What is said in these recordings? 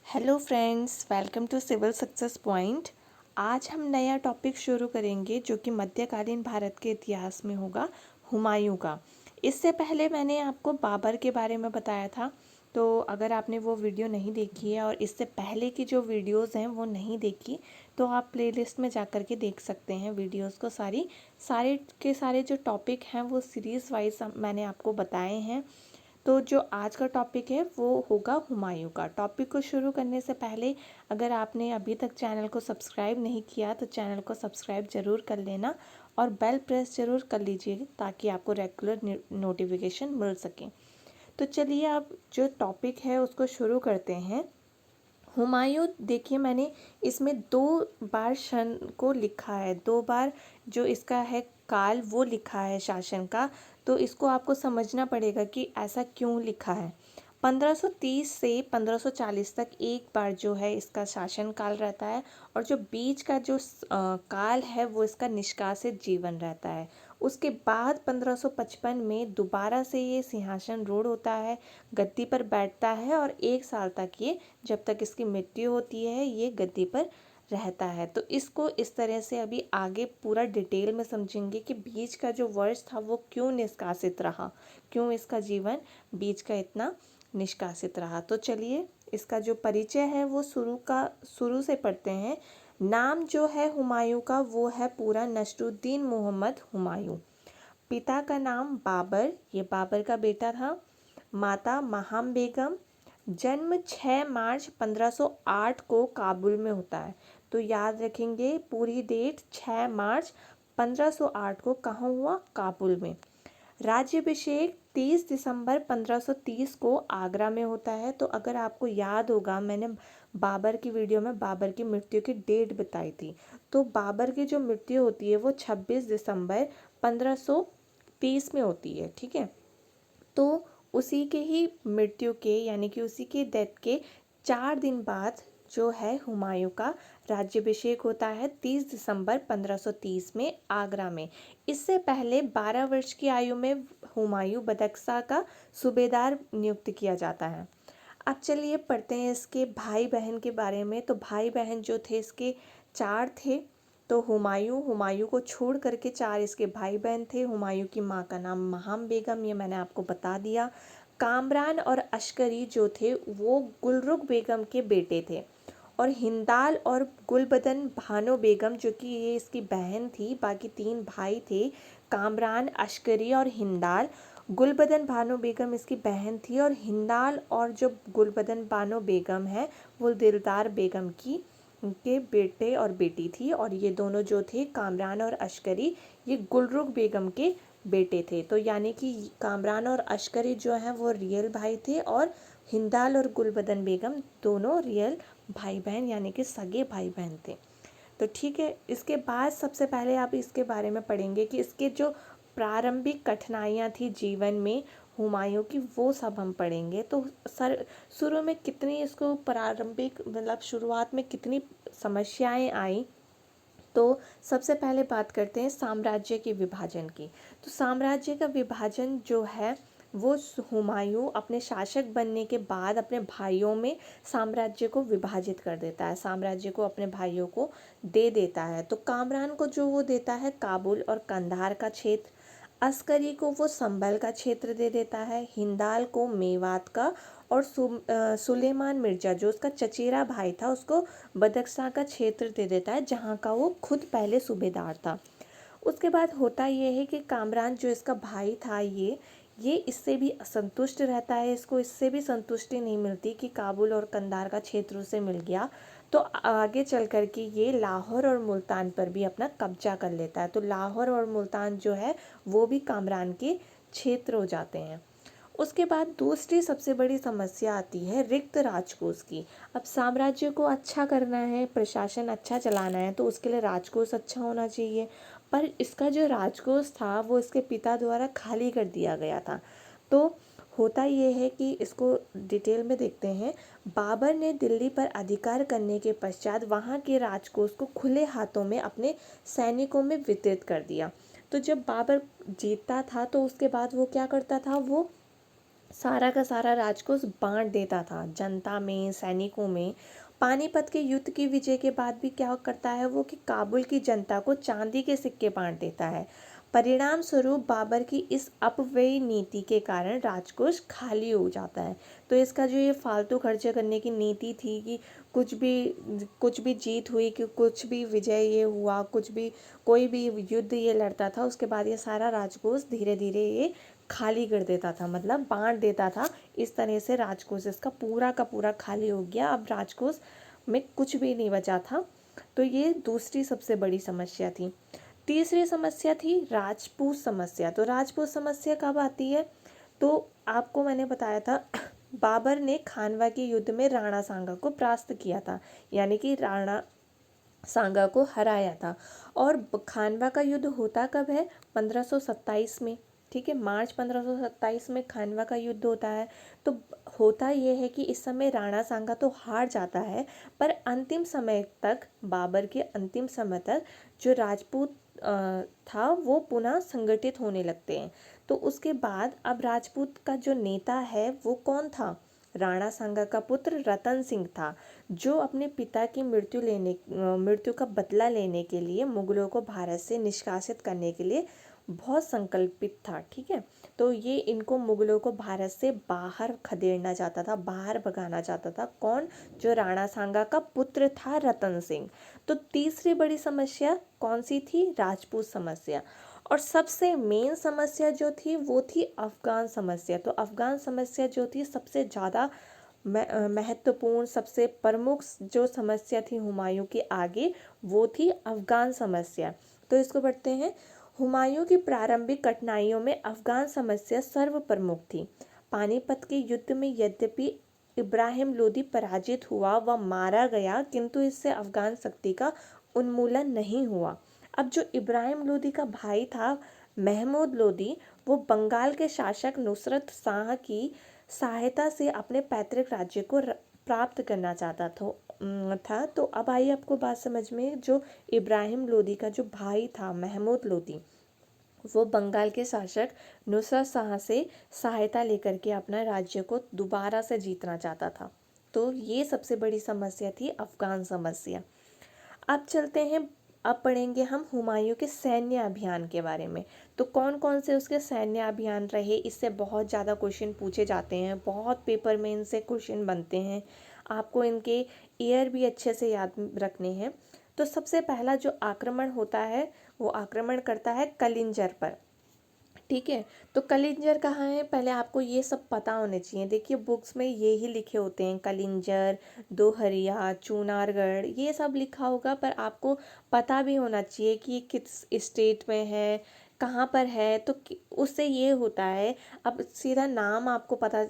Hello friends, welcome to civil success point. आज हम नया टॉपिक शुरू करेंगे जो कि मध्यकालीन भारत के इतिहास में होगा, हुमायूं का। इससे पहले मैंने आपको बाबर के बारे में बताया था, तो अगर आपने वो वीडियो नहीं देखी है और इससे पहले की जो वीडियोस हैं वो नहीं देखी तो आप प्लेलिस्ट में जाकर के देख सकते हैं वीडियोस को। सारे के सारे जो टॉपिक हैं वो सीरीज़ वाइज मैंने आपको बताए हैं। तो जो आज का टॉपिक है वो होगा हुमायूं का। टॉपिक को शुरू करने से पहले अगर आपने अभी तक चैनल को सब्सक्राइब नहीं किया तो चैनल को सब्सक्राइब ज़रूर कर लेना और बेल प्रेस ज़रूर कर लीजिए ताकि आपको रेगुलर नोटिफिकेशन मिल सके। तो चलिए अब जो टॉपिक है उसको शुरू करते हैं। हुमायूं, देखिए मैंने इसमें 2 बार सन को लिखा है, 2 बार जो इसका है काल वो लिखा है शासन का। तो इसको आपको समझना पड़ेगा कि ऐसा क्यों लिखा है। 1530 से 1540 तक एक बार जो है इसका शासन काल रहता है और जो बीच का जो काल है वो इसका निष्कासित जीवन रहता है। उसके बाद 1555 में दोबारा से ये सिंहासन रूढ़ होता है, गद्दी पर बैठता है और 1 साल तक ये, जब तक इसकी मृत्यु होती है, ये गद्दी पर रहता है। तो इसको इस तरह से अभी आगे पूरा डिटेल में समझेंगे कि बीच का जो वर्ष था वो क्यों निष्कासित रहा, क्यों इसका जीवन बीच का इतना निष्कासित रहा। तो चलिए इसका जो परिचय है वो शुरू से पढ़ते हैं। नाम जो है हुमायूं का वो है पूरा नसरुद्दीन मोहम्मद हुमायूं। पिता का नाम बाबर, ये बाबर का बेटा था। माता महाम बेगम। जन्म 6 मार्च 1508 को काबुल में होता है। तो याद रखेंगे पूरी डेट, 6 मार्च 1508 को कहाँ हुआ? काबुल में। राज्याभिषेक 30 दिसंबर 1530 को आगरा में होता है। तो अगर आपको याद होगा, मैंने बाबर की वीडियो में बाबर की मृत्यु की डेट बताई थी। तो बाबर की जो मृत्यु होती है वो 26 दिसंबर 1530 में होती है, ठीक है। तो उसी के ही मृत्यु के, यानी कि उसी के डेथ के 4 दिन बाद जो है हुमायूं का राज्याभिषेक होता है 30 दिसंबर 1530 में आगरा में। इससे पहले 12 वर्ष की आयु में हुमायूं बदख्शां का सूबेदार नियुक्त किया जाता है। अब चलिए पढ़ते हैं इसके भाई बहन के बारे में। तो भाई बहन जो थे इसके 4 थे। तो हुमायूं को छोड़ करके 4 इसके भाई बहन थे। हुमायूं की माँ का नाम महाम बेगम, ये मैंने आपको बता दिया। कामरान और अश्करी जो थे वो गुलरुख बेगम के बेटे थे। और हिंदाल और गुलबदन भानो बेगम जो कि ये इसकी बहन थी। बाकी 3 भाई थे, कामरान, अश्करी और हिंदाल। गुलबदन भानो बेगम इसकी बहन थी और हिंदाल और जो गुलबदन भानो बेगम है वो दिलदार बेगम की के बेटे और बेटी थी। और ये दोनों जो थे कामरान और अश्करी, ये गुलरुख बेगम के बेटे थे। तो यानी कि कामरान और अश्करी जो हैं वो रियल भाई थे और हिंदाल और गुलबदन बेगम दोनों रियल भाई बहन, यानी कि सगे भाई बहन थे। तो ठीक है, इसके बाद सबसे पहले आप इसके बारे में पढ़ेंगे कि इसके जो प्रारंभिक कठिनाइयाँ थी जीवन में हुमायूं की, वो सब हम पढ़ेंगे। तो शुरू में कितनी इसको प्रारंभिक, मतलब शुरुआत में कितनी समस्याएं आई। तो सबसे पहले बात करते हैं साम्राज्य के विभाजन की। तो साम्राज्य का विभाजन जो है वो हुमायूं अपने शासक बनने के बाद अपने भाइयों में साम्राज्य को विभाजित कर देता है, साम्राज्य को अपने भाइयों को दे देता है। तो कामरान को जो वो देता है काबुल और कंधार का क्षेत्र, अस्करी को वो संभल का क्षेत्र दे देता है, हिंदाल को मेवात का, और सुलेमान मिर्जा जो उसका चचेरा भाई था उसको बदख्शां का क्षेत्र दे देता है, जहाँ का वो खुद पहले सूबेदार था। उसके बाद होता ये है कि कामरान जो इसका भाई था, ये इससे भी असंतुष्ट रहता है। इसको इससे भी संतुष्टि नहीं मिलती कि काबुल और कंधार का क्षेत्र उसे मिल गया। तो आगे चल कर के ये लाहौर और मुल्तान पर भी अपना कब्जा कर लेता है। तो लाहौर और मुल्तान जो है वो भी कामरान के क्षेत्र हो जाते हैं। उसके बाद दूसरी सबसे बड़ी समस्या आती है रिक्त राजकोष की। अब साम्राज्य को अच्छा करना है, प्रशासन अच्छा चलाना है, तो उसके लिए राजकोष अच्छा होना चाहिए। पर इसका जो राजकोष था वो इसके पिता द्वारा खाली कर दिया गया था। तो होता ये है कि इसको डिटेल में देखते हैं। बाबर ने दिल्ली पर अधिकार करने के पश्चात वहाँ के राजकोष को खुले हाथों में अपने सैनिकों में वितरित कर दिया। तो जब बाबर जीतता था तो उसके बाद वो क्या करता था, वो सारा का सारा राजकोष बांट देता था जनता में, सैनिकों में। पानीपत के युद्ध की विजय के बाद भी क्या करता है वो कि काबुल की जनता को चांदी के सिक्के बांट देता है। परिणाम स्वरूप बाबर की इस अपव्यय नीति के कारण राजकोष खाली हो जाता है। तो इसका जो ये फालतू खर्चे करने की नीति थी कि कुछ भी जीत हुई, कि कुछ भी विजय ये हुआ, कुछ भी कोई भी युद्ध ये लड़ता था, उसके बाद ये सारा राजकोष धीरे धीरे ये खाली कर देता था, मतलब बांट देता था। इस तरह से राजकोष इसका पूरा का पूरा खाली हो गया। अब राजकोष में कुछ भी नहीं बचा था। तो ये दूसरी सबसे बड़ी समस्या थी। तीसरी समस्या थी राजपूत समस्या। तो राजपूत समस्या कब आती है? तो आपको मैंने बताया था बाबर ने खानवा के युद्ध में राणा सांगा को परास्त किया था, यानी कि राणा सांगा को हराया था। और खानवा का युद्ध होता कब है? 1527 में। ठीक है, मार्च 1527 में खानवा का युद्ध होता है। तो होता यह है कि इस समय राणा सांगा तो हार जाता है, पर अंतिम समय तक, बाबर के अंतिम समय तक जो राजपूत था वो पुनः संगठित होने लगते हैं। तो उसके बाद अब राजपूत का जो नेता है वो कौन था? राणा सांगा का पुत्र रतन सिंह था, जो अपने पिता की मृत्यु का बदला लेने के लिए मुगलों को भारत से निष्कासित करने के लिए बहुत संकल्पित था। ठीक है, तो ये इनको मुगलों को भारत से बाहर खदेड़ना चाहता था, बाहर भगाना चाहता था। कौन? जो राणा सांगा का पुत्र था रतन सिंह। तो तीसरी बड़ी समस्या कौन सी थी? राजपूत समस्या। और सबसे मेन समस्या जो थी वो थी अफगान समस्या। तो अफगान समस्या जो थी सबसे ज़्यादा महत्वपूर्ण, सबसे प्रमुख जो समस्या थी हुमायूं के आगे, वो थी अफगान समस्या। तो इसको पढ़ते हैं। हुमायूं की प्रारंभिक कठिनाइयों में अफगान समस्या सर्व प्रमुख थी। पानीपत के युद्ध में यद्यपि इब्राहिम लोदी पराजित हुआ व मारा गया, किंतु इससे अफगान शक्ति का उन्मूलन नहीं हुआ। अब जो इब्राहिम लोदी का भाई था महमूद लोदी, वो बंगाल के शासक नुसरत शाह की सहायता से अपने पैतृक राज्य को प्राप्त करना चाहता था। तो अब आई आपको बात समझ में। जो इब्राहिम लोदी का जो भाई था महमूद लोदी, वो बंगाल के शासक नुसरत शाह से सहायता लेकर के अपना राज्य को दोबारा से जीतना चाहता था। तो ये सबसे बड़ी समस्या थी अफगान समस्या। अब चलते हैं, अब पढ़ेंगे हम हुमायूं के सैन्य अभियान के बारे में। तो कौन कौन से उसके सैन्य अभियान रहे, इससे बहुत ज़्यादा क्वेश्चन पूछे जाते हैं, बहुत पेपर में इनसे क्वेश्चन बनते हैं। आपको इनके ईयर भी अच्छे से याद रखने हैं। तो सबसे पहला जो आक्रमण होता है वो आक्रमण करता है कलिंजर पर। ठीक है, तो कलिंजर कहाँ है, पहले आपको ये सब पता होने चाहिए। देखिए बुक्स में ये ही लिखे होते हैं, कलिंजर, दोहरिया, चुनारगढ़, ये सब लिखा होगा, पर आपको पता भी होना चाहिए कि ये किस स्टेट में है, कहाँ पर है। तो उससे ये होता है, अब सीधा नाम आपको पता,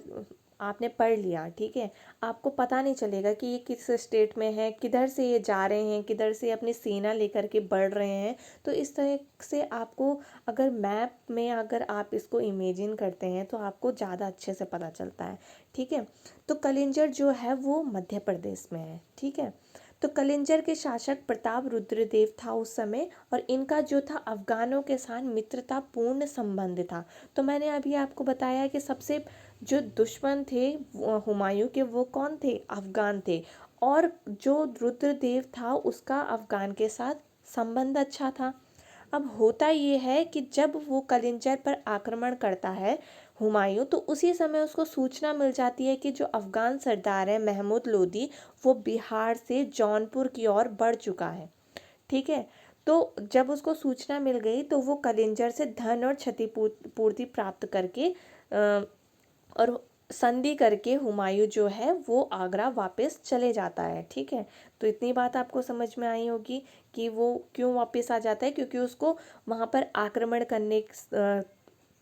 आपने पढ़ लिया, ठीक है, आपको पता नहीं चलेगा कि ये किस स्टेट में है, किधर से ये जा रहे हैं, किधर से अपनी सेना लेकर के बढ़ रहे हैं। तो इस तरह से आपको, अगर मैप में अगर आप इसको इमेजिन करते हैं तो आपको ज़्यादा अच्छे से पता चलता है। ठीक है, तो कलिंजर जो है वो मध्य प्रदेश में है। ठीक है, तो कलिंजर के शासक प्रताप रुद्रदेव था उस समय, और इनका जो था अफगानों के साथ मित्रतापूर्ण संबंध था। तो मैंने अभी आपको बताया कि सबसे जो दुश्मन थे हुमायूं के, वो कौन थे? अफगान थे। और जो रुद्रदेव था उसका अफगान के साथ संबंध अच्छा था। अब होता ये है कि जब वो कलिंजर पर आक्रमण करता है हुमायूं, तो उसी समय उसको सूचना मिल जाती है कि जो अफगान सरदार है महमूद लोदी, वो बिहार से जौनपुर की ओर बढ़ चुका है। ठीक है, तो जब उसको सूचना मिल गई तो वो कलिंजर से धन और क्षतिपूर्ति प्राप्त करके और संधि करके हुमायूं जो है वो आगरा वापस चले जाता है। ठीक है, तो इतनी बात आपको समझ में आई होगी कि वो क्यों वापस आ जाता है, क्योंकि उसको वहाँ पर आक्रमण करने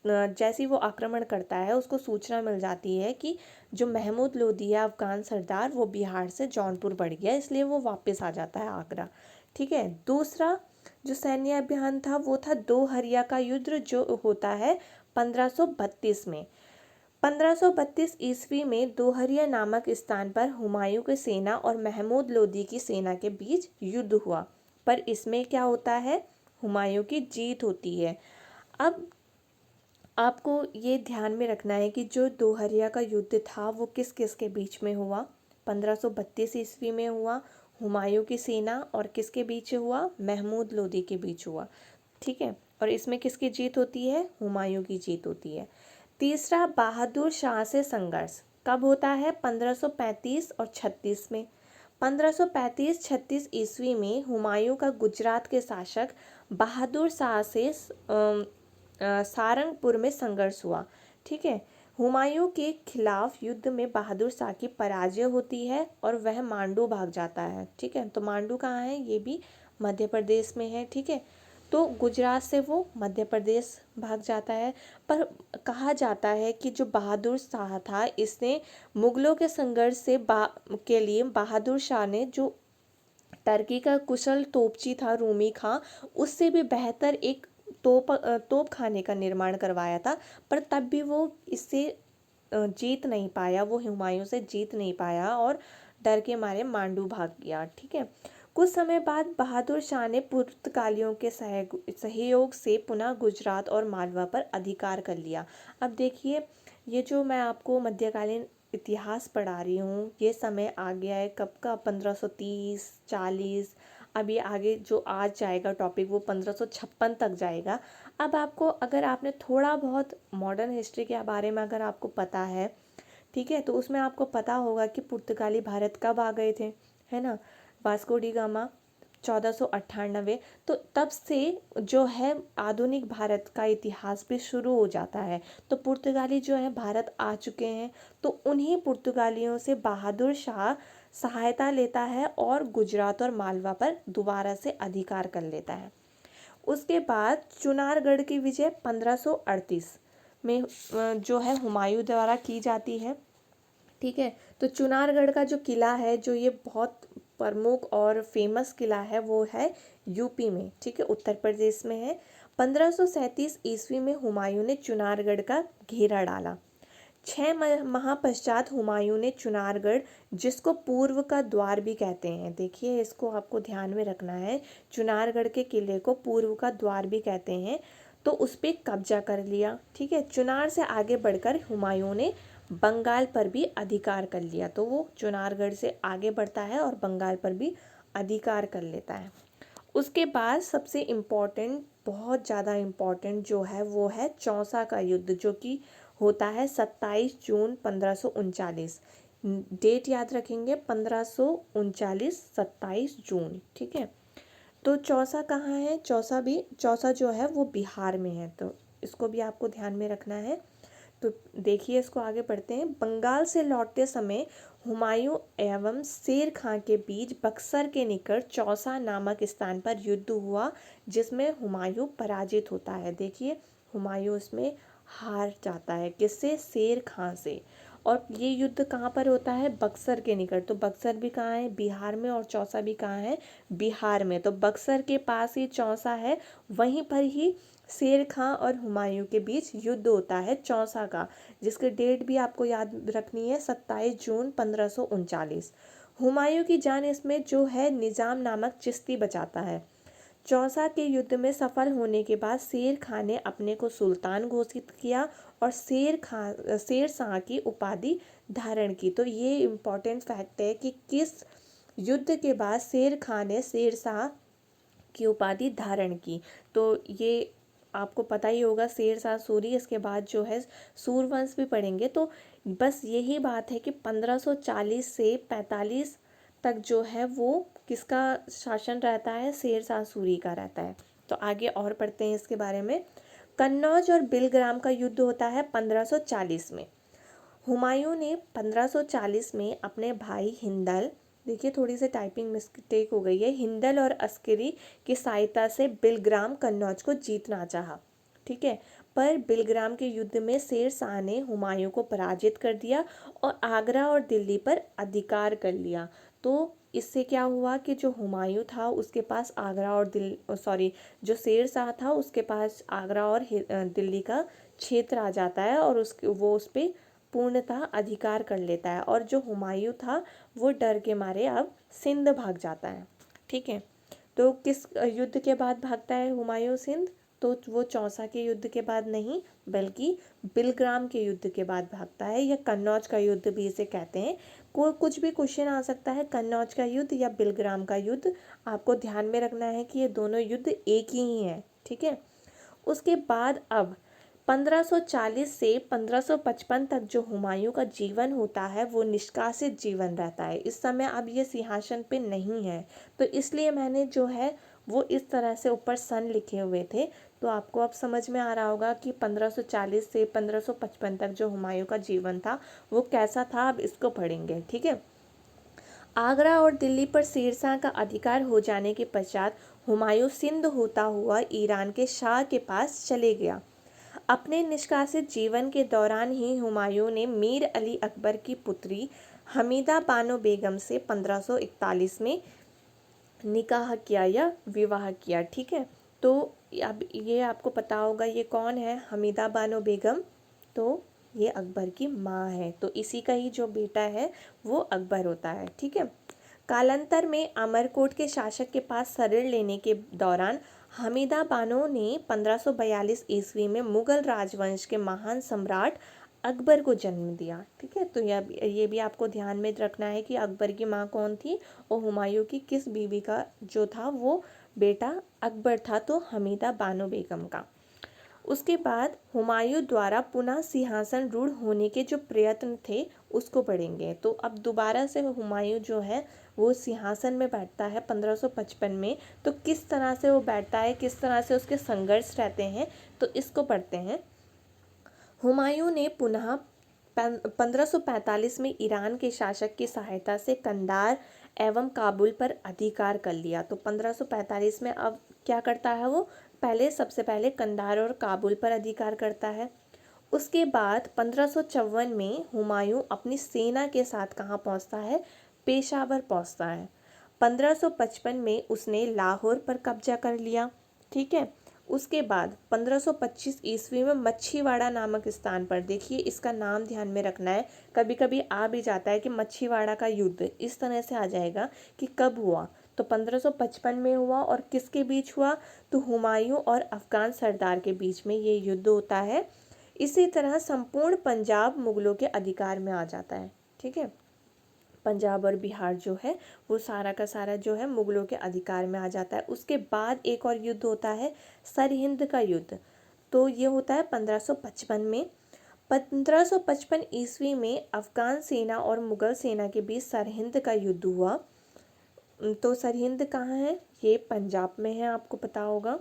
जैसे ही वो आक्रमण करता है उसको सूचना मिल जाती है कि जो महमूद लोदी है अफगान सरदार, वो बिहार से जौनपुर बढ़ गया, इसलिए वो वापस आ जाता है आगरा। ठीक है, दूसरा जो सैन्य अभियान था वो था दोहरिया का युद्ध, जो होता है 1532 में। 1532 ईस्वी में दोहरिया नामक स्थान पर हुमायूं की सेना और महमूद लोदी की सेना के बीच युद्ध हुआ, पर इसमें क्या होता है? हुमायूं की जीत होती है। अब आपको ये ध्यान में रखना है कि जो दोहरिया का युद्ध था वो किस किस के बीच में हुआ। 1532 ईस्वी में हुआ हुमायूं की सेना और किसके बीच हुआ, महमूद लोदी के बीच हुआ। ठीक है, और इसमें किसकी जीत होती है, हुमायूं की जीत होती है। तीसरा, बहादुर शाह से संघर्ष कब होता है, 1535 और 36 में। 1535-36 ईस्वी में हुमायूं का गुजरात के शासक बहादुर शाह से सारंगपुर में संघर्ष हुआ। ठीक है, हुमायूं के खिलाफ युद्ध में बहादुर शाह की पराजय होती है और वह मांडू भाग जाता है। ठीक है, तो मांडू कहाँ है, ये भी मध्य प्रदेश में है। ठीक है, तो गुजरात से वो मध्य प्रदेश भाग जाता है। पर कहा जाता है कि जो बहादुर शाह था, इसने मुगलों के संघर्ष के लिए बहादुर शाह ने जो टर्की का कुशल तोपची था रूमी खां, उससे भी बेहतर एक तोप खाने का निर्माण करवाया था। पर तब भी वो इससे जीत नहीं पाया, वो हुमायूं से जीत नहीं पाया और डर के मारे मांडू भाग गया। ठीक है, कुछ समय बाद बहादुर शाह ने पुर्तगालियों के सहयोग से पुनः गुजरात और मालवा पर अधिकार कर लिया। अब देखिए, ये जो मैं आपको मध्यकालीन इतिहास पढ़ा रही हूँ, ये समय आ गया है कब का, 1530 40। अब ये आगे जो आज जाएगा टॉपिक वो 1556 तक जाएगा। अब आपको, अगर आपने थोड़ा बहुत मॉडर्न हिस्ट्री के बारे में अगर आपको पता है, ठीक है, तो उसमें आपको पता होगा कि पुर्तगाली भारत कब आ गए थे, है ना, वास्को डी गामा 1498। तो तब से जो है आधुनिक भारत का इतिहास भी शुरू हो जाता है। तो पुर्तगाली जो है भारत आ चुके हैं, तो उन्हीं पुर्तगालियों से बहादुर शाह सहायता लेता है और गुजरात और मालवा पर दोबारा से अधिकार कर लेता है। उसके बाद चुनारगढ़ की विजय 1538 में जो है हुमायूं द्वारा की जाती है। ठीक है, तो चुनारगढ़ का जो किला है, जो ये बहुत प्रमुख और फेमस किला है, वो है यूपी में। ठीक है, उत्तर प्रदेश में है। 1537 ईस्वी में हुमायूं ने चुनारगढ़ का घेरा डाला। 6 माह पश्चात हुमायूं ने चुनारगढ़, जिसको पूर्व का द्वार भी कहते हैं, देखिए इसको आपको ध्यान में रखना है, चुनारगढ़ के किले को पूर्व का द्वार भी कहते हैं, तो उस पर कब्जा कर लिया। ठीक है, चुनार से आगे बढ़कर हुमायूं ने बंगाल पर भी अधिकार कर लिया। तो वो चुनारगढ़ से आगे बढ़ता है और बंगाल पर भी अधिकार कर लेता है। उसके बाद सबसे इम्पोर्टेंट, बहुत ज़्यादा इम्पोर्टेंट जो है वो है चौसा का युद्ध, जो कि होता है 27 जून 1539। डेट याद रखेंगे, 1539 27 जून। ठीक है, तो चौसा कहाँ है, चौसा जो है वो बिहार में है, तो इसको भी आपको ध्यान में रखना है। तो देखिए, इसको आगे बढ़ते हैं। बंगाल से लौटते समय हुमायूं एवं शेर खां के बीच बक्सर के निकट चौसा नामक स्थान पर युद्ध हुआ, जिसमें हुमायूं पराजित होता है। देखिए, हुमायूं इसमें हार जाता है, किससे, शेर खां से। और ये युद्ध कहाँ पर होता है, बक्सर के निकट। तो बक्सर भी कहाँ है, बिहार में, और चौसा भी कहाँ है, बिहार में। तो बक्सर के पास ही चौसा है, वहीं पर ही शेर खां और हुमायूं के बीच युद्ध होता है चौसा का, जिसकी डेट भी आपको याद रखनी है, 27 जून 1539। हुमायूं की जान इसमें जो है निजाम नामक चिश्ती बचाता है। चौसा के युद्ध में सफल होने के बाद शेर खां ने अपने को सुल्तान घोषित किया और शेर शाह की उपाधि धारण की। तो ये इम्पोर्टेंट फैक्ट है कि किस युद्ध के बाद शेर खां ने शेर शाह की उपाधि धारण की। तो ये आपको पता ही होगा, शेर शाह सूरी, इसके बाद जो है सूरवंश भी पढ़ेंगे। तो बस यही बात है कि 1540 से 45 तक जो है वो किसका शासन रहता है, शेर शाह सूरी का रहता है। तो आगे और पढ़ते हैं इसके बारे में। कन्नौज और बिलग्राम का युद्ध होता है 1540 में। हुमायूं ने 1540 में अपने भाई हिंदल, देखिए थोड़ी सी टाइपिंग मिस्टेक हो गई है, हिंदल और अस्करी की सहायता से बिलग्राम कन्नौज को जीतना चाहा। ठीक है, पर बिलग्राम के युद्ध में शेर शाह ने हुमायूं को पराजित कर दिया और आगरा और दिल्ली पर अधिकार कर लिया। तो इससे क्या हुआ कि जो हुमायूं था उसके पास आगरा और जो शेर शाह था उसके पास आगरा और दिल्ली का क्षेत्र आ जाता है, और वो उस पर पूर्णतः अधिकार कर लेता है। और जो हुमायूं था वो डर के मारे अब सिंध भाग जाता है। ठीक है, तो किस युद्ध के बाद भागता है हुमायूं सिंध, तो वो चौसा के युद्ध के बाद नहीं बल्कि बिलग्राम के युद्ध के बाद भागता है, या कन्नौज का युद्ध भी इसे कहते हैं। कुछ भी क्वेश्चन आ सकता है, कन्नौज का युद्ध या बिलग्राम का युद्ध, आपको ध्यान में रखना है कि ये दोनों युद्ध एक ही है, ठीक है। उसके बाद अब 1540 से 1555 तक जो हुमायूं का जीवन होता है वो निष्कासित जीवन रहता है। इस समय अब ये सिंहासन पे नहीं है, तो इसलिए मैंने जो है वो इस तरह से ऊपर सन लिखे हुए थे। तो आपको अब समझ में आ रहा होगा कि 1540 से 1555 तक जो हुमायूं का जीवन था वो कैसा था। अब इसको पढ़ेंगे, ठीक है। आगरा और दिल्ली पर शेरशाह का अधिकार हो जाने के पश्चात हुमायूं सिंध होता हुआ ईरान के शाह के पास चले गया। अपने निष्कासित जीवन के दौरान ही हुमायूं ने मीर अली अकबर की पुत्री हमीदा बानो बेगम से 1541 में निकाह किया या विवाह किया, ठीक है। तो अब ये आपको पता होगा ये कौन है, हमीदा बानो बेगम। तो ये अकबर की माँ है, तो इसी का ही जो बेटा है वो अकबर होता है, ठीक है। कालांतर में अमरकोट के शासक के पास शरण लेने के दौरान हमीदा बानो ने 1542 ईस्वी में मुगल राजवंश के महान सम्राट अकबर को जन्म दिया, ठीक है। तो ये भी आपको ध्यान में रखना है कि अकबर की माँ कौन थी और हुमायूं की किस बीवी का जो था वो बेटा अकबर था, तो हमीदा बानो बेगम का। उसके बाद हुमायूं द्वारा पुनः सिंहासन रूढ़ होने के जो प्रयत्न थे उसको पढ़ेंगे। तो अब दोबारा से हुमायूं जो है वो सिंहासन में बैठता है 1555 में। तो किस तरह से वो बैठता है, किस तरह से उसके संघर्ष रहते हैं, तो इसको पढ़ते हैं। हुमायूं ने पुनः 1545 में ईरान के शासक की सहायता से कंधार एवं काबुल पर अधिकार कर लिया। तो 1545 में अब क्या करता है वो, सबसे पहले कंधार और काबुल पर अधिकार करता है। उसके बाद 1554 में हुमायूं अपनी सेना के साथ कहाँ पहुँचता है, पेशावर पहुँचता है। 1555 में उसने लाहौर पर कब्जा कर लिया, ठीक है। उसके बाद 1525 ईस्वी में मच्छीवाड़ा नामक स्थान पर, देखिए इसका नाम ध्यान में रखना है, कभी कभी आ भी जाता है कि मच्छीवाड़ा का युद्ध, इस तरह से आ जाएगा कि कब हुआ। तो 1555 में हुआ और किसके बीच हुआ, तो हुमायूं और अफगान सरदार के बीच में ये युद्ध होता है। इसी तरह संपूर्ण पंजाब मुगलों के अधिकार में आ जाता है, ठीक है। पंजाब और बिहार जो है वो सारा का सारा जो है मुगलों के अधिकार में आ जाता है। उसके बाद एक और युद्ध होता है सरहिंद का युद्ध, तो ये होता है 1555 में। 1555 ईस्वी में अफगान सेना और मुगल सेना के बीच सरहिंद का युद्ध हुआ। तो सरहिंद कहाँ है, ये पंजाब में है, आपको पता होगा।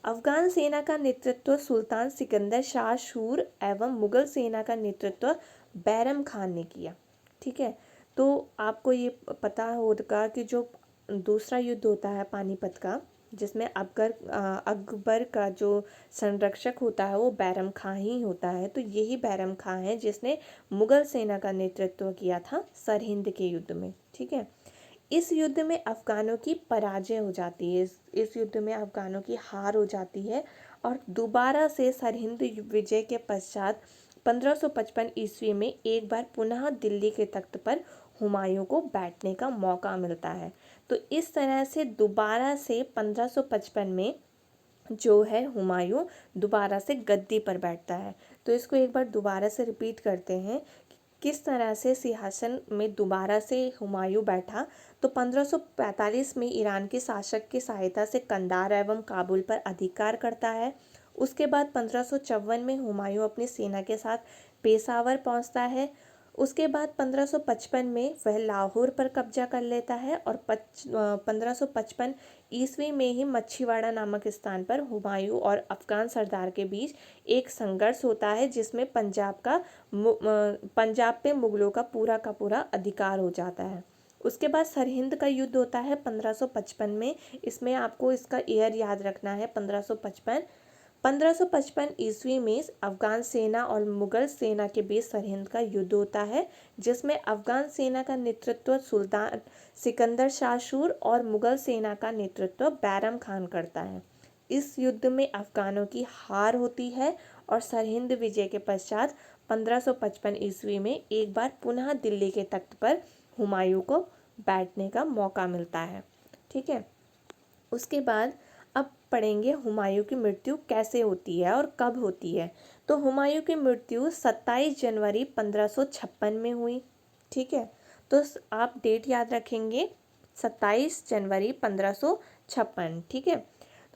अफगान सेना का नेतृत्व सुल्तान सिकंदर शाह सूर एवं मुगल सेना का नेतृत्व बैरम खान ने किया, ठीक है। तो आपको ये पता होगा कि जो दूसरा युद्ध होता है पानीपत का, जिसमें अकबर का जो संरक्षक होता है वो बैरम खां ही होता है। तो यही बैरम खां है जिसने मुगल सेना का नेतृत्व किया था सरहिंद के युद्ध में, ठीक है। इस युद्ध में अफगानों की पराजय हो जाती है, इस युद्ध में अफगानों की हार हो जाती है और दोबारा से सरहिंद विजय के पश्चात 1555 ईस्वी में एक बार पुनः दिल्ली के तख्त पर हुमायूं को बैठने का मौका मिलता है। तो इस तरह से दोबारा से 1555 में जो है हुमायूं दोबारा से गद्दी पर बैठता है। तो इसको एक बार दोबारा से रिपीट करते हैं, किस तरह से सिंहासन में दोबारा से हुमायूं बैठा। तो 1545 में ईरान के शासक की सहायता से कंधार एवं काबुल पर अधिकार करता है। उसके बाद 1554 में हुमायूं अपनी सेना के साथ पेशावर पहुंचता है। उसके बाद 1555 में वह लाहौर पर कब्जा कर लेता है और 1555 ईस्वी में ही मच्छीवाड़ा नामक स्थान पर हुमायूं और अफगान सरदार के बीच एक संघर्ष होता है, जिसमें पंजाब पे मुगलों का पूरा अधिकार हो जाता है। उसके बाद सरहिंद का युद्ध होता है 1555 में। इसमें आपको इसका ईयर याद रखना है, 1555 ईस्वी में अफगान सेना और मुगल सेना के बीच सरहिंद का युद्ध होता है, जिसमें अफगान सेना का नेतृत्व सुल्तान सिकंदर शाह सूर और मुगल सेना का नेतृत्व बैरम खान करता है। इस युद्ध में अफगानों की हार होती है और सरहिंद विजय के पश्चात 1555 ईस्वी में एक बार पुनः दिल्ली के तख्त पर हुमायूं को बैठने का मौका मिलता है, ठीक है। उसके बाद अब पढ़ेंगे हुमायूं की मृत्यु कैसे होती है और कब होती है। तो हुमायूं की मृत्यु 27 जनवरी 1556 में हुई। ठीक है, तो आप डेट याद रखेंगे 27 जनवरी 1556। ठीक है,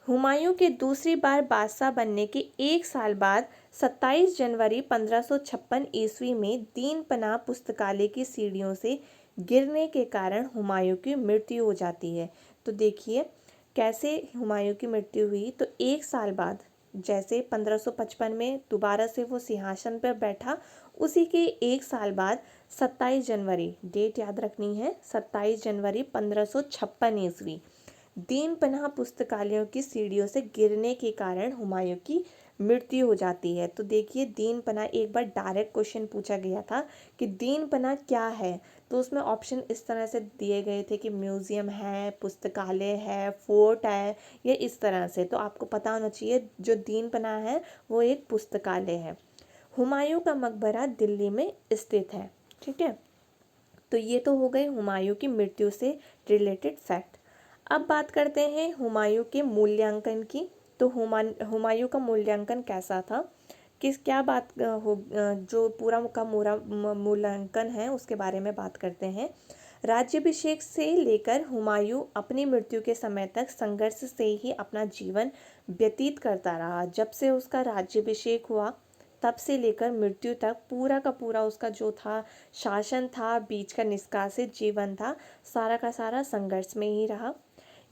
हुमायूं के दूसरी बार बादशाह बनने के एक साल बाद 27 जनवरी 1556 ईस्वी में दीन पनाह पुस्तकालय की सीढ़ियों से गिरने के कारण हुमायूं की मृत्यु हो जाती है। तो देखिए कैसे हुमायूं की मृत्यु हुई। तो एक साल बाद, जैसे 1555 में दोबारा से वो सिंहासन पर बैठा, उसी के एक साल बाद 27 जनवरी, डेट याद रखनी है, 27 जनवरी 1556 ईस्वी, दीन पनाह पुस्तकालयों की सीढ़ियों से गिरने के कारण हुमायूं की मृत्यु हो जाती है। तो देखिए दीन पनाह, एक बार डायरेक्ट क्वेश्चन पूछा गया था कि दीन पनाह क्या है, तो उसमें ऑप्शन इस तरह से दिए गए थे कि म्यूजियम है, पुस्तकालय है, फोर्ट है, ये इस तरह से। तो आपको पता होना चाहिए जो दीन पनाह है वो एक पुस्तकालय है। हुमायूं का मकबरा दिल्ली में स्थित है। ठीक है, तो ये तो हो गए हुमायूं की मृत्यु से रिलेटेड फैक्ट। अब बात करते हैं हुमायूं के मूल्यांकन की। तो हुमायूं का मूल्यांकन कैसा था, क्या बात जो पूरा का मूल्यांकन है उसके बारे में बात करते हैं। राज्याभिषेक से लेकर हुमायूं अपनी मृत्यु के समय तक संघर्ष से ही अपना जीवन व्यतीत करता रहा। जब से उसका राज्याभिषेक हुआ तब से लेकर मृत्यु तक पूरा का पूरा उसका जो था शासन था, बीच का निष्कासित जीवन था, सारा का सारा संघर्ष में ही रहा।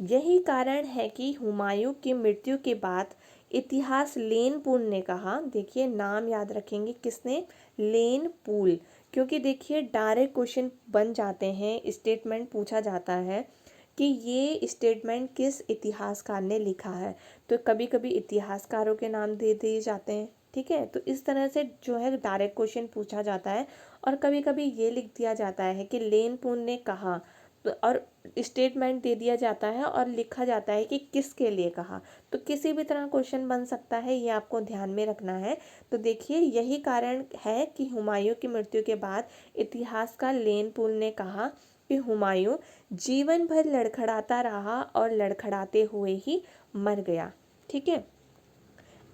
यही कारण है कि हुमायूं की मृत्यु के बाद इतिहास लेन पूल ने कहा, देखिए नाम याद रखेंगे किसने, लेन पूल, क्योंकि देखिए डायरेक्ट क्वेश्चन बन जाते हैं, स्टेटमेंट पूछा जाता है कि ये स्टेटमेंट किस इतिहासकार ने लिखा है। तो कभी कभी इतिहासकारों के नाम दे दिए जाते हैं। ठीक है, तो इस तरह से जो है डायरेक्ट क्वेश्चन पूछा जाता है। और कभी कभी ये लिख दिया जाता है कि लेन पूल ने कहा, तो और स्टेटमेंट दे दिया जाता है और लिखा जाता है कि किसके लिए कहा। तो किसी भी तरह क्वेश्चन बन सकता है, ये आपको ध्यान में रखना है। तो देखिए यही कारण है कि हुमायूं की मृत्यु के बाद इतिहासकार लेन पूल ने कहा कि हुमायूं जीवन भर लड़खड़ाता रहा और लड़खड़ाते हुए ही मर गया। ठीक है,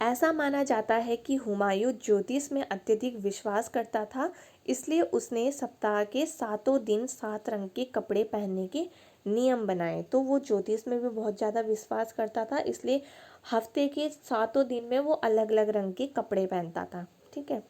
ऐसा माना जाता है कि हुमायूं ज्योतिष में अत्यधिक विश्वास करता था, इसलिए उसने सप्ताह के 7 दिन 7 रंग के कपड़े पहनने के नियम बनाए। तो वो ज्योतिष में भी बहुत ज़्यादा विश्वास करता था, इसलिए हफ्ते के 7 दिन में वो अलग अलग रंग के कपड़े पहनता था। ठीक है,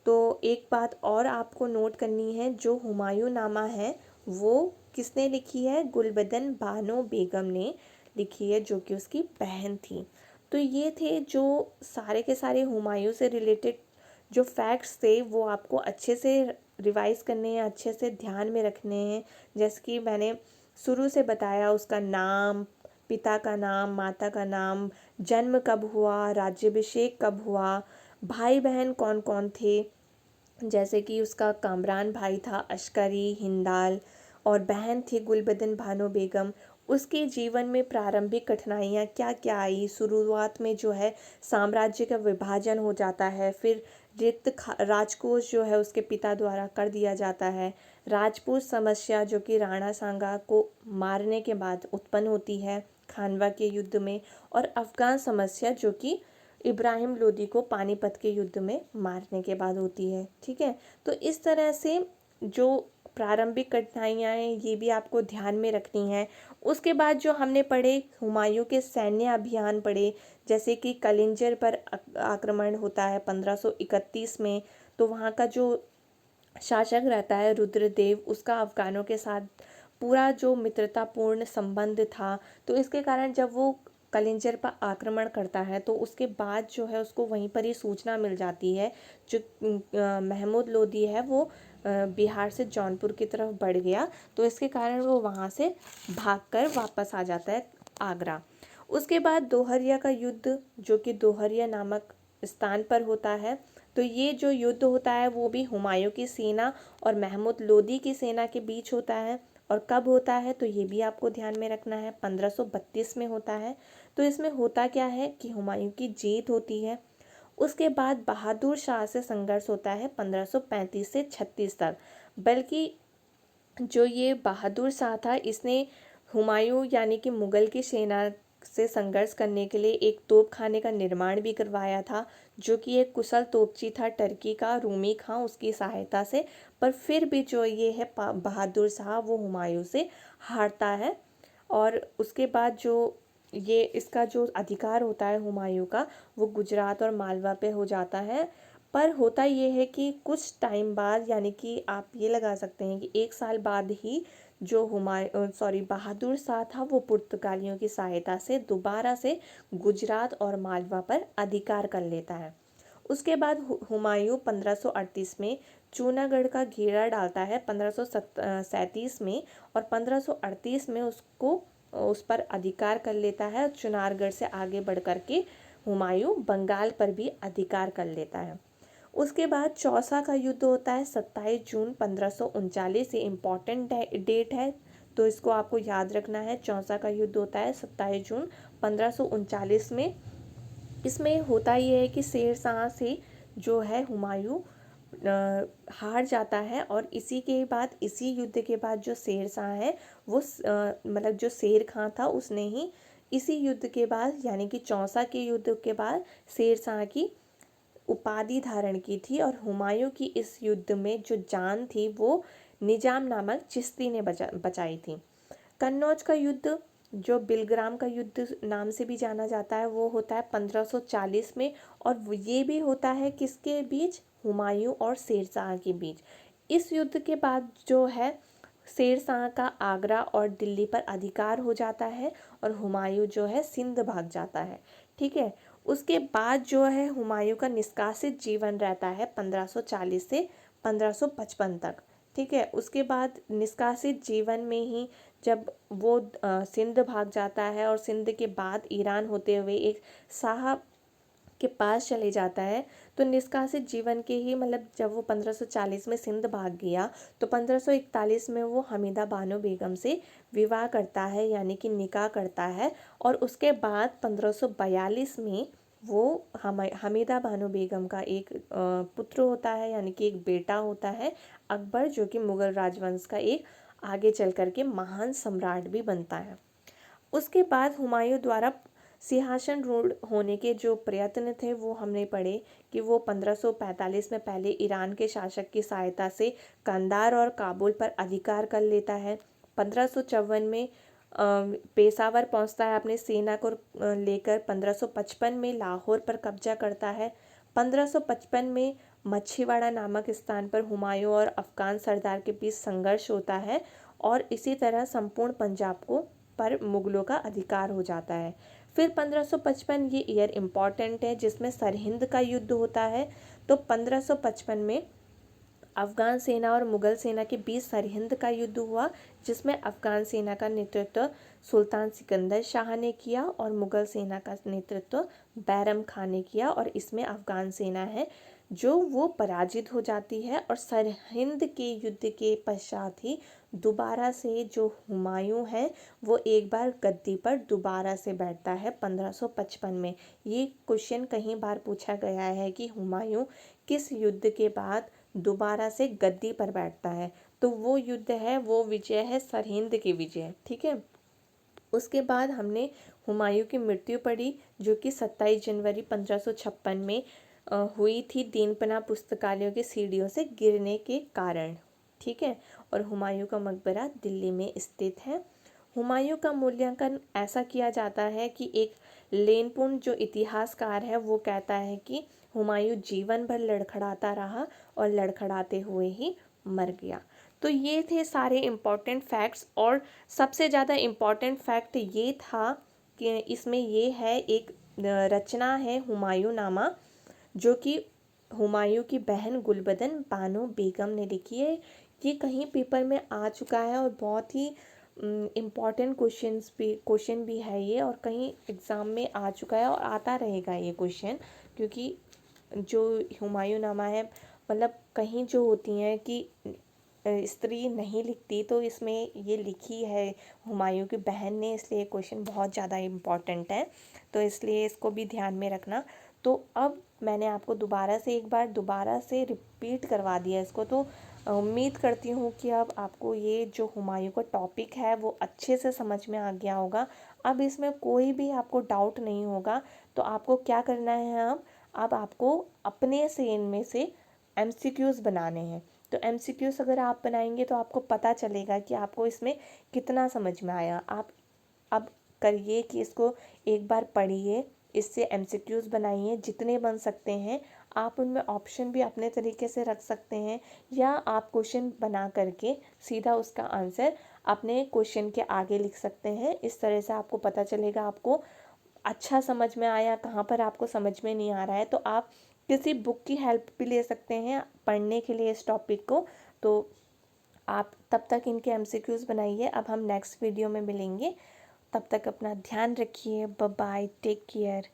तो एक बात और आपको नोट करनी है, जो हुमायूं नामा है वो किसने लिखी है, गुलबदन बानो बेगम ने लिखी है, जो कि उसकी बहन थी। तो ये थे जो सारे के सारे हुमायूं से रिलेटेड जो फैक्ट्स थे, वो आपको अच्छे से रिवाइज करने हैं, अच्छे से ध्यान में रखने हैं। जैसे कि मैंने शुरू से बताया, उसका नाम, पिता का नाम, माता का नाम, जन्म कब हुआ, राज्याभिषेक कब हुआ, भाई बहन कौन कौन थे, जैसे कि उसका कामरान भाई था अश्करी हिंदाल, और बहन थी गुलबदन भानो बेगम। उसके जीवन में प्रारंभिक कठिनाइयाँ क्या क्या आई, शुरुआत में जो है साम्राज्य का विभाजन हो जाता है, फिर राजकोष जो है उसके पिता द्वारा कर दिया जाता है, राजपूत समस्या जो कि राणा सांगा को मारने के बाद उत्पन्न होती है खानवा के युद्ध में, और अफगान समस्या जो कि इब्राहिम लोदी को पानीपत के युद्ध में मारने के बाद होती है। ठीक है, तो इस तरह से जो प्रारंभिक कठिनाइयाँ हैं ये भी आपको ध्यान में रखनी है। उसके बाद जो हमने पढ़े हुमायूं के सैन्य अभियान पढ़े, जैसे कि कलिंजर पर आक्रमण होता है 1531 में। तो वहाँ का जो शासक रहता है रुद्रदेव, उसका अफगानों के साथ पूरा जो मित्रतापूर्ण संबंध था, तो इसके कारण जब वो कलिंजर पर आक्रमण करता है तो उसके बाद जो है उसको वहीं पर ही सूचना मिल जाती है। जो महमूद लोदी है वो बिहार से जौनपुर की तरफ बढ़ गया, तो इसके कारण वो वहाँ से भागकर वापस आ जाता है आगरा। उसके बाद दोहरिया का युद्ध जो कि दोहरिया नामक स्थान पर होता है। तो ये जो युद्ध होता है वो भी हुमायूं की सेना और महमूद लोदी की सेना के बीच होता है। और कब होता है तो ये भी आपको ध्यान में रखना है, 1532 में होता है। तो इसमें होता क्या है कि हुमायूं की जीत होती है। उसके बाद बहादुर शाह से संघर्ष होता है 1535 से 36 तक। बल्कि जो ये बहादुर शाह था, इसने हुमायूं यानी कि मुगल की सेना से संघर्ष करने के लिए एक तोपखाने का निर्माण भी करवाया था, जो कि एक कुशल तोपची था टर्की का, रूमी खां, उसकी सहायता से। पर फिर भी जो ये है बहादुर शाह वो हुमायूं से हारता है। और उसके बाद जो ये इसका जो अधिकार होता है हुमायूं का, वो गुजरात और मालवा पे हो जाता है। पर होता ये है कि कुछ टाइम बाद, यानी कि आप ये लगा सकते हैं कि 1 साल बाद ही जो बहादुर शाह था वो पुर्तगालियों की सहायता से दोबारा से गुजरात और मालवा पर अधिकार कर लेता है। उसके बाद हुमायूं 1538 में जूनागढ़ का घेरा डालता है 1537 में, और 1538 में उसको उस पर अधिकार कर लेता है। चुनारगढ़ से आगे बढ़ कर के हुमायूं बंगाल पर भी अधिकार कर लेता है। उसके बाद चौसा का युद्ध होता है 27 जून 1539। ये इम्पॉर्टेंट डेट है, तो इसको आपको याद रखना है। चौसा का युद्ध होता है 27 जून 1539 में। इसमें होता ये है कि शेर शाह से जो है हुमायूं हार जाता है, और इसी के बाद, इसी युद्ध के बाद जो शेर शाह है वो मतलब जो शेर खां था उसने ही इसी युद्ध के बाद, यानी कि चौसा के युद्ध के बाद शेर शाह की उपाधि धारण की थी। और हुमायूं की इस युद्ध में जो जान थी वो निजाम नामक चिश्ती ने बचाई थी। कन्नौज का युद्ध, जो बिलग्राम का युद्ध नाम से भी जाना जाता है, वो होता है 1540 में। और ये भी होता है किसके बीच? हुमायूं और शेरशाह के बीच। इस युद्ध के बाद जो है शेरशाह का आगरा और दिल्ली पर अधिकार हो जाता है, और हुमायूं जो है सिंध भाग जाता है। ठीक है। उसके बाद जो है हुमायूं का निष्कासित जीवन रहता है 1540 से 1555 तक। ठीक है। उसके बाद निष्कासित जीवन में ही जब वो सिंध भाग जाता है, और सिंध के बाद ईरान होते हुए एक शाह के पास चले जाता है, तो निष्कासित जीवन के ही मतलब जब वो 1540 में सिंध भाग गया, तो 1541 में वो हमीदा बानो बेगम से विवाह करता है, यानी कि निकाह करता है। और उसके बाद 1542 में वो हमीदा बानो बेगम का एक पुत्र होता है, यानी कि एक बेटा होता है अकबर, जो कि मुग़ल राजवंश का एक आगे चल कर के महान सम्राट भी बनता है। उसके बाद हुमायूं द्वारा सिंहासन रूढ़ होने के जो प्रयत्न थे वो हमने पढ़े कि वो 1545 में पहले ईरान के शासक की सहायता से कंधार और काबुल पर अधिकार कर लेता है। 1554 में पेशावर पहुंचता है अपने सेना को लेकर। 1555 में लाहौर पर कब्जा करता है। 1555 में मच्छीवाड़ा नामक स्थान पर हुमायूं और अफगान सरदार के बीच संघर्ष होता है, और इसी तरह संपूर्ण पंजाब को पर मुगलों का अधिकार हो जाता है। फिर 1555, ये ईयर इम्पॉर्टेंट है जिसमें सरहिंद का युद्ध होता है। तो 1555 में अफगान सेना और मुगल सेना के बीच सरहिंद का युद्ध हुआ, जिसमें अफगान सेना का नेतृत्व सुल्तान सिकंदर शाह ने किया और मुगल सेना का नेतृत्व बैरम खान ने किया। और इसमें अफगान सेना है जो वो पराजित हो जाती है, और सरहिंद के युद्ध के पश्चात ही दोबारा से जो हुमायूं है वो एक बार गद्दी पर दोबारा से बैठता है 1555 में। ये क्वेश्चन कई बार पूछा गया है कि हुमायूं किस युद्ध के बाद दोबारा से गद्दी पर बैठता है, तो वो युद्ध है, वो विजय है सरहिंद की विजय। ठीक है। उसके बाद हमने हुमायूं की मृत्यु पढ़ी, जो कि 27 जनवरी 1556 में हुई थी दीनपना पुस्तकालयों की सीढ़ियों से गिरने के कारण। ठीक है। और हुमायूं का मकबरा दिल्ली में स्थित है। हुमायूं का मूल्यांकन ऐसा किया जाता है कि एक लेनपुन जो इतिहासकार है वो कहता है कि हुमायूं जीवन भर लड़खड़ाता रहा और लड़खड़ाते हुए ही मर गया। तो ये थे सारे इम्पॉर्टेंट फैक्ट्स। और सबसे ज़्यादा इम्पॉर्टेंट फैक्ट ये था कि इसमें ये है एक रचना है हुमायूं नामा, जो कि हुमायूं की बहन गुलबदन बानो बेगम ने लिखी है। ये कहीं पेपर में आ चुका है और बहुत ही इम्पॉर्टेंट क्वेश्चन भी है ये, और कहीं एग्ज़ाम में आ चुका है और आता रहेगा ये क्वेश्चन, क्योंकि जो हुमायूं नामा है मतलब कहीं जो होती हैं कि स्त्री नहीं लिखती, तो इसमें ये लिखी है हुमायूं की बहन ने, इसलिए क्वेश्चन बहुत ज़्यादा इम्पॉर्टेंट है, तो इसलिए इसको भी ध्यान में रखना। तो अब मैंने आपको दोबारा से एक बार दोबारा से रिपीट करवा दिया इसको, तो उम्मीद करती हूँ कि अब आपको ये जो हुमायूं का टॉपिक है वो अच्छे से समझ में आ गया होगा। अब इसमें कोई भी आपको डाउट नहीं होगा। तो आपको क्या करना है, अब आपको अपने से इनमें से एमसीक्यूज़ बनाने हैं। तो एमसीक्यूज़ अगर आप बनाएंगे तो आपको पता चलेगा कि आपको इसमें कितना समझ में आया। आप अब करिए कि इसको एक बार पढ़िए, इससे एमसीक्यूज़ बनाइए जितने बन सकते हैं। आप उनमें ऑप्शन भी अपने तरीके से रख सकते हैं, या आप क्वेश्चन बना करके सीधा उसका आंसर अपने क्वेश्चन के आगे लिख सकते हैं। इस तरह से आपको पता चलेगा आपको अच्छा समझ में आया, कहाँ पर आपको समझ में नहीं आ रहा है। तो आप किसी बुक की हेल्प भी ले सकते हैं पढ़ने के लिए इस टॉपिक को। तो आप तब तक इनके एमसीक्यूज़ बनाइए। अब हम नेक्स्ट वीडियो में मिलेंगे। तब तक अपना ध्यान रखिए। Bye bye, take care.